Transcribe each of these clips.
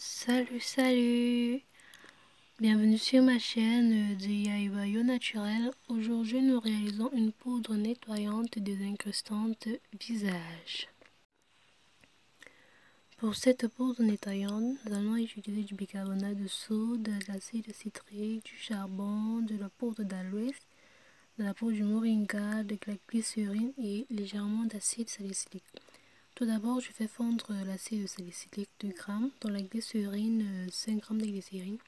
Salut! Bienvenue sur ma chaîne DIY au naturel. Aujourd'hui, nous réalisons une poudre nettoyante et désincrustante visage. Pour cette poudre nettoyante, nous allons utiliser du bicarbonate de soude, de l'acide citrique, du charbon, de la poudre d'aloès, de la poudre du moringa, de la glycérine et légèrement d'acide salicylique. Tout d'abord, je fais fondre l'acide salicylique 2 g, dans la glycérine 5 g de glycérine.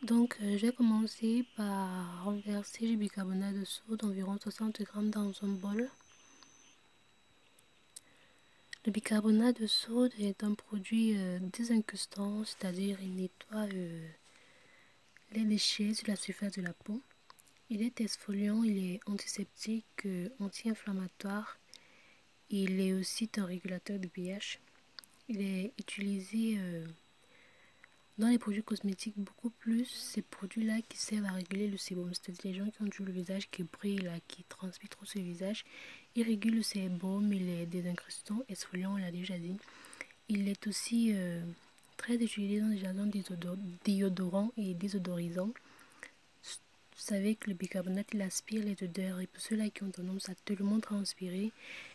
Donc, je vais commencer par renverser du bicarbonate de soude d'environ 60 g dans un bol. Le bicarbonate de soude est un produit désincrustant, c'est-à-dire il nettoie les déchets sur la surface de la peau. Il est exfoliant, il est antiseptique, anti-inflammatoire. Il est aussi un régulateur de pH. Il est utilisé dans les produits cosmétiques beaucoup plus ces produits-là qui servent à réguler le sébum. C'est-à-dire les gens qui ont toujours le visage qui brille, là, qui transpire trop sur le visage. Il régule le sébum, il est désincrustant, exfoliant, on l'a déjà dit. Il est aussi très utilisé dans les agents déodorants et désodorisants. Vous savez que le bicarbonate, il aspire les odeurs. Et pour ceux-là qui ont tendance à tellement transpirer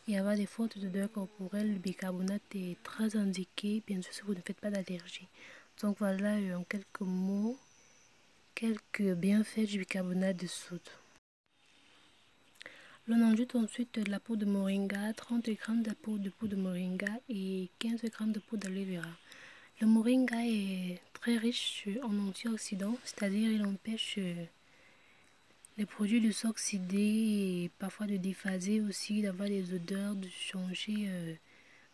et avoir des fortes odeurs corporelles, le bicarbonate est très indiqué, bien sûr si vous ne faites pas d'allergie. Donc voilà en quelques mots, quelques bienfaits du bicarbonate de soude. L'on ajoute ensuite de la poudre de moringa, 30 g de poudre de moringa et 15 g de poudre d'aloe vera. Le moringa est très riche en antioxydants, c'est-à-dire il empêche les produits de s'oxyder et parfois de déphaser aussi, d'avoir des odeurs, de changer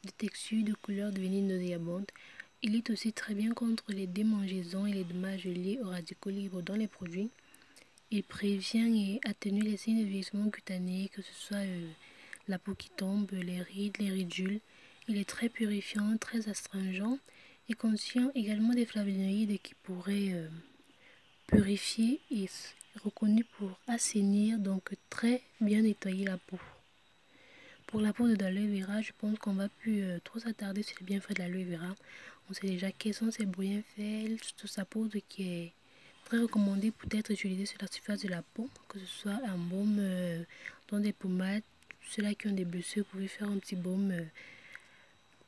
de texture, de couleur, de devenir nauséabonde. Il est aussi très bien contre les démangeaisons et les dommages liés aux radicaux libres dans les produits. Il prévient et atténue les signes de vieillissement cutané, que ce soit la peau qui tombe, les rides, les ridules. Il est très purifiant, très astringent et contient également des flavonoïdes qui pourraient purifier et reconnu pour assainir, donc très bien nettoyer la peau. Pour la poudre d'aloe vera, je pense qu'on va plus trop s'attarder sur les bienfaits de l'aloe vera. On sait déjà quels sont ses bienfaits, surtout sa poudre qui est très recommandée pour être utilisée sur la surface de la peau, que ce soit un baume dans des pommades. Ceux-là qui ont des blessures, vous pouvez faire un petit baume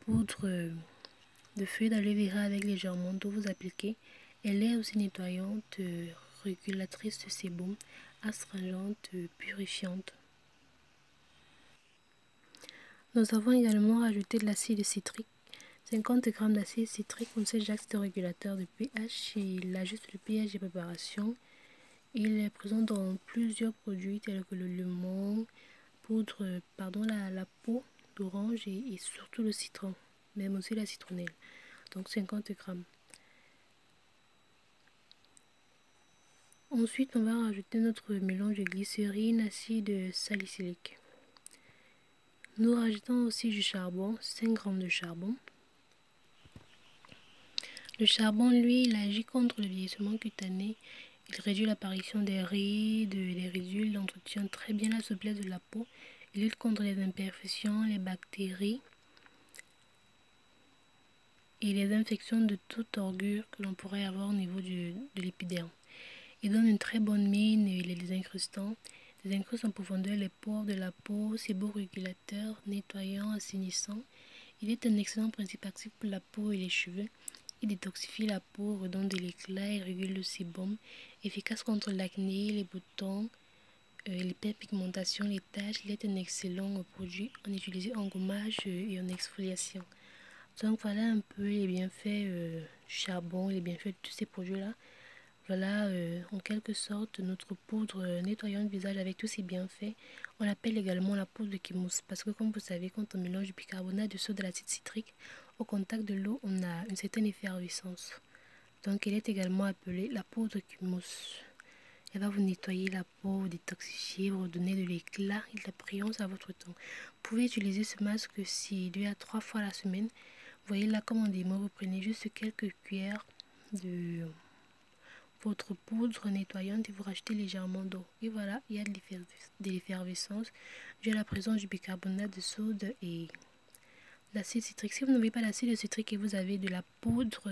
poudre de feuilles d'aloe vera avec légèrement d'eau, vous appliquez. Elle est aussi nettoyante, régulatrice de sébum, astringente, purifiante. Nous avons également rajouté de l'acide citrique. 50 g d'acide citrique, on sait déjà que c'est un régulateur de pH, il ajuste le pH des préparations. Il est présent dans plusieurs produits tels que le limon, la peau d'orange et surtout le citron, même aussi la citronnelle. Donc 50 g. Ensuite, on va rajouter notre mélange de glycérine, acide salicylique. Nous rajoutons aussi du charbon, 5 g de charbon. Le charbon, lui, il agit contre le vieillissement cutané. Il réduit l'apparition des rides, des ridules, il entretient très bien la souplesse de la peau. Il lutte contre les imperfections, les bactéries et les infections de toute ordure que l'on pourrait avoir au niveau de l'épiderme. Il donne une très bonne mine et il est désincruste en profondeur les pores de la peau, séborégulateur, nettoyant, assainissant. Il est un excellent principe actif pour la peau et les cheveux. Il détoxifie la peau, redonne de l'éclat et régule le sébum. Efficace contre l'acné, les boutons, l'hyperpigmentation, les taches. Il est un excellent produit en utilisé en gommage et en exfoliation. Donc voilà un peu les bienfaits du charbon, les bienfaits de tous ces produits-là. Voilà en quelque sorte notre poudre nettoyante visage avec tous ses bienfaits. On l'appelle également la poudre qui mousse parce que comme vous savez, quand on mélange du bicarbonate de soude de l'acide citrique au contact de l'eau, on a une certaine effervescence. Donc elle est également appelée la poudre qui mousse. Elle va vous nettoyer la peau, vous détoxifier, vous donner de l'éclat et de la brillance à votre teint. Vous pouvez utiliser ce masque 2 à 3 fois la semaine. Vous voyez là comme en démo, vous prenez juste quelques cuillères de votre poudre nettoyante et vous rajoutez légèrement d'eau. Et voilà, il y a de l'effervescence due à la présence du bicarbonate de soude et l'acide citrique. Si vous n'avez pas d'acide citrique et vous avez de la poudre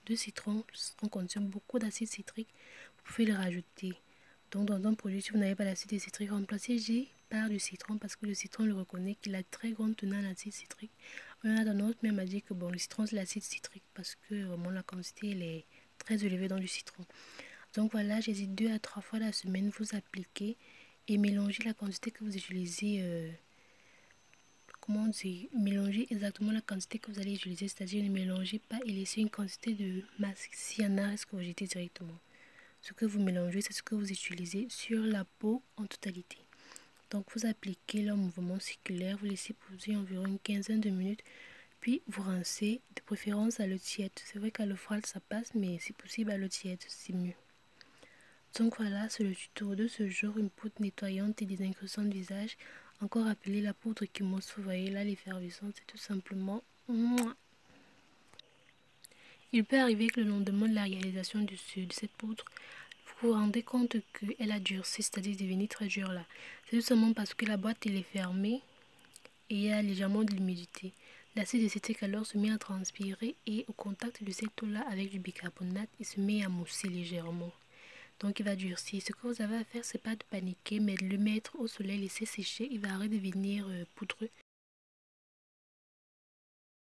de citron, on contient beaucoup d'acide citrique, vous pouvez le rajouter. Donc dans un produit, si vous n'avez pas d'acide citrique, remplacez par du citron parce que le citron le reconnaît qu'il a très grande teneur en acide citrique. On a tendance même à dire que bon, le citron c'est l'acide citrique parce que vraiment la quantité elle est très élevée dans du citron. Donc voilà, j'hésite 2 à 3 fois la semaine, vous appliquez et mélangez la quantité que vous utilisez. Comment dire, mélangez exactement la quantité que vous allez utiliser, c'est-à-dire ne mélangez pas et laissez une quantité de masque. S'il y en a, est-ce que vous jetez directement. Ce que vous mélangez, c'est ce que vous utilisez sur la peau en totalité. Donc vous appliquez le mouvement circulaire, vous laissez poser environ une quinzaine de minutes, puis vous rincez, de préférence à l'eau tiède. C'est vrai qu'à l'eau froide ça passe, mais si possible à l'eau tiède, c'est mieux. Donc voilà, c'est le tuto de ce jour, une poudre nettoyante et désingressante de visage, encore appelée la poudre qui mousse. Vous voyez là l'effervescence, c'est tout simplement mouah. Il peut arriver que le lendemain de la réalisation de cette poudre, vous vous rendez compte qu'elle a durci, c'est-à-dire devenue très dure là. C'est tout simplement parce que la boîte elle est fermée et il y a légèrement de l'humidité. L'acide acétique alors se met à transpirer et au contact de cette eau-là avec du bicarbonate, il se met à mousser légèrement. Donc il va durcir. Ce que vous avez à faire, c'est pas de paniquer, mais de le mettre au soleil, laisser sécher. Il va redevenir poudreux.